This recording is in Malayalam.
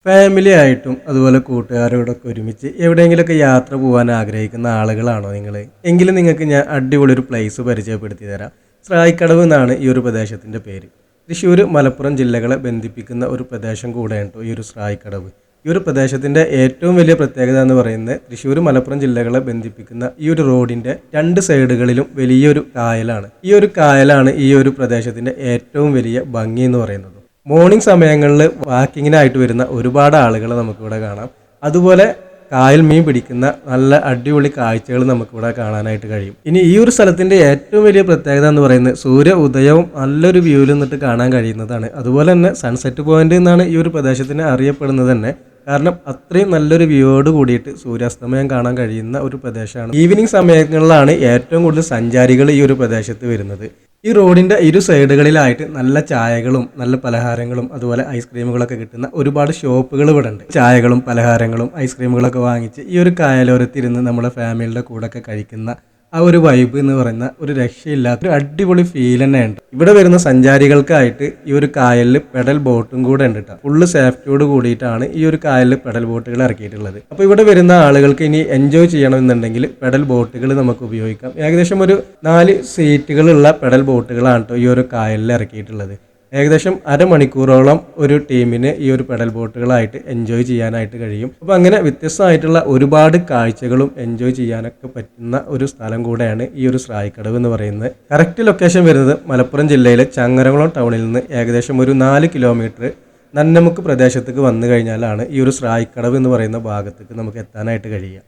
ഫാമിലി ആയിട്ടും അതുപോലെ കൂട്ടുകാരോടൊക്കെ ഒരുമിച്ച് എവിടെയെങ്കിലുമൊക്കെ യാത്ര പോകാൻ ആഗ്രഹിക്കുന്ന ആളുകളാണോ നിങ്ങൾ? എങ്കിലും നിങ്ങൾക്ക് ഞാൻ അടിപൊളി ഒരു പ്ലേസ് പരിചയപ്പെടുത്തി തരാം. സ്രായിക്കടവ് എന്നാണ് ഈ ഒരു പ്രദേശത്തിൻ്റെ പേര്. തൃശ്ശൂർ, മലപ്പുറം ജില്ലകളെ ബന്ധിപ്പിക്കുന്ന ഒരു പ്രദേശം കൂടെയാണ് കേട്ടോ ഈ ഒരു സ്രായിക്കടവ്. ഈ ഒരു പ്രദേശത്തിൻ്റെ ഏറ്റവും വലിയ പ്രത്യേകത എന്ന് പറയുന്നത് തൃശ്ശൂർ, മലപ്പുറം ജില്ലകളെ ബന്ധിപ്പിക്കുന്ന ഈ ഒരു റോഡിൻ്റെ രണ്ട് സൈഡുകളിലും വലിയൊരു കായലാണ്. ഈ ഒരു കായലാണ് ഈ ഒരു പ്രദേശത്തിൻ്റെ ഏറ്റവും വലിയ ഭംഗി എന്ന് പറയുന്നത്. മോർണിംഗ് സമയങ്ങളിൽ വാക്കിങ്ങിനായിട്ട് വരുന്ന ഒരുപാട് ആളുകൾ നമുക്കിവിടെ കാണാം. അതുപോലെ കായൽ മീൻ പിടിക്കുന്ന നല്ല അടിപൊളി കാഴ്ചകൾ നമുക്കിവിടെ കാണാനായിട്ട് കഴിയും. ഇനി ഈ ഒരു സ്ഥലത്തിൻ്റെ ഏറ്റവും വലിയ പ്രത്യേകത എന്ന് പറയുന്നത് സൂര്യ ഉദയവും നല്ലൊരു വ്യൂവിൽ നിന്നിട്ട് കാണാൻ കഴിയുന്നതാണ്. അതുപോലെ തന്നെ സൺസെറ്റ് പോയിന്റ് എന്നാണ് ഈ ഒരു പ്രദേശത്തിന് അറിയപ്പെടുന്നത് തന്നെ. കാരണം അത്രയും നല്ലൊരു വ്യൂയോട് കൂടിയിട്ട് സൂര്യാസ്തമയം കാണാൻ കഴിയുന്ന ഒരു പ്രദേശമാണ്. ഈവനിങ് സമയങ്ങളിലാണ് ഏറ്റവും കൂടുതൽ സഞ്ചാരികൾ ഈ ഒരു പ്രദേശത്ത് വരുന്നത്. ഈ റോഡിൻ്റെ ഇരു സൈഡുകളിലായിട്ട് നല്ല ചായകളും നല്ല പലഹാരങ്ങളും അതുപോലെ ഐസ്ക്രീമുകളൊക്കെ കിട്ടുന്ന ഒരുപാട് ഷോപ്പുകൾ ഇവിടെ ഉണ്ട്. ചായകളും പലഹാരങ്ങളും ഐസ്ക്രീമുകളൊക്കെ വാങ്ങിച്ച് ഈ ഒരു കായലോരത്തിരുന്ന് നമ്മുടെ ഫാമിലിയുടെ കൂടെയൊക്കെ കഴിക്കുന്ന ആ ഒരു വൈബ് എന്ന് പറയുന്ന ഒരു രക്ഷയില്ലാത്ത ഒരു അടിപൊളി ഫീൽ തന്നെ ഉണ്ട്. ഇവിടെ വരുന്ന സഞ്ചാരികൾക്കായിട്ട് ഈ ഒരു കായലിൽ പെഡൽ ബോട്ടും കൂടെ ഉണ്ട് കേട്ടോ. ഫുള്ള് സേഫ്റ്റിയോട് കൂടിയിട്ടാണ് ഈ ഒരു കായലിൽ പെഡൽ ബോട്ടുകൾ ഇറക്കിയിട്ടുള്ളത്. അപ്പോൾ ഇവിടെ വരുന്ന ആളുകൾക്ക് ഇനി എൻജോയ് ചെയ്യണമെന്നുണ്ടെങ്കിൽ പെഡൽ ബോട്ടുകൾ നമുക്ക് ഉപയോഗിക്കാം. ഏകദേശം ഒരു 4 സീറ്റുകളുള്ള പെഡൽ ബോട്ടുകളാണ് കേട്ടോ ഈ ഒരു കായലിൽ ഇറക്കിയിട്ടുള്ളത്. ഏകദേശം അരമണിക്കൂറോളം ഒരു ടീമിന് ഈ ഒരു പെഡൽ ബോട്ടുകളായിട്ട് എൻജോയ് ചെയ്യാനായിട്ട് കഴിയും. അപ്പോൾ അങ്ങനെ വ്യത്യസ്തമായിട്ടുള്ള ഒരുപാട് കാഴ്ചകളും എൻജോയ് ചെയ്യാനൊക്കെ പറ്റുന്ന ഒരു സ്ഥലം കൂടെയാണ് ഈ ഒരു സ്രായിക്കടവ് എന്ന് പറയുന്നത്. കറക്റ്റ് ലൊക്കേഷൻ വരുന്നത് മലപ്പുറം ജില്ലയിലെ ചങ്ങരംകുളം ടൗണിൽ നിന്ന് ഏകദേശം ഒരു 4 കിലോമീറ്റർ നന്നമുക്ക് പ്രദേശത്തേക്ക് വന്നു കഴിഞ്ഞാലാണ് ഈ ഒരു സ്രായിക്കടവ് എന്ന് പറയുന്ന ഭാഗത്തേക്ക് നമുക്ക് എത്താനായിട്ട് കഴിയുക.